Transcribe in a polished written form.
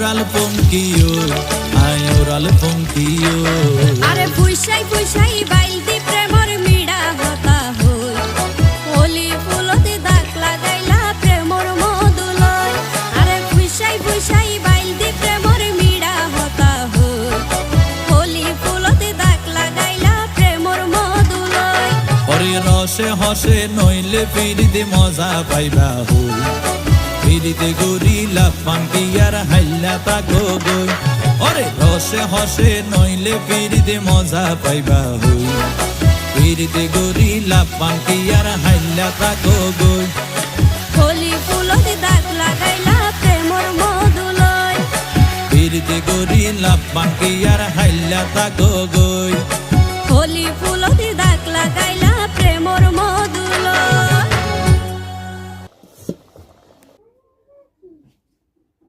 oral পঙ্কিও আয় oral পঙ্কিও আরে ফুইসাই ফুইসাই বাইলতি প্রেমর মিড়া হতা হই হোলি ফুলতে দাগ লাগাইলা প্রেমর মধুলয় আরে ফুইসাই ফুইসাই বাইলতি প্রেমর মিড়া হতা হই হোলি ফুলতে দাগ লাগাইলা প্রেমর মধুলয় ওরে রসে হসে নইলে পিড়িতে মজা পাইবা হই পিড়িতে গরিলা পাঙ্কিয়ার হাইলা তাকো গই ওরে রসে হসে নইলে পিড়িতে মজা পাইবা হই পিড়িতে গরিলা পাঙ্কিয়ার হাইলা তাকো গই হোলি ফুলতে দাগ লাগাইলা প্রেমর মধুলয় পিড়িতে গরিলা পাঙ্কিয়ার হাইলা তাকো গই হোলি ফুল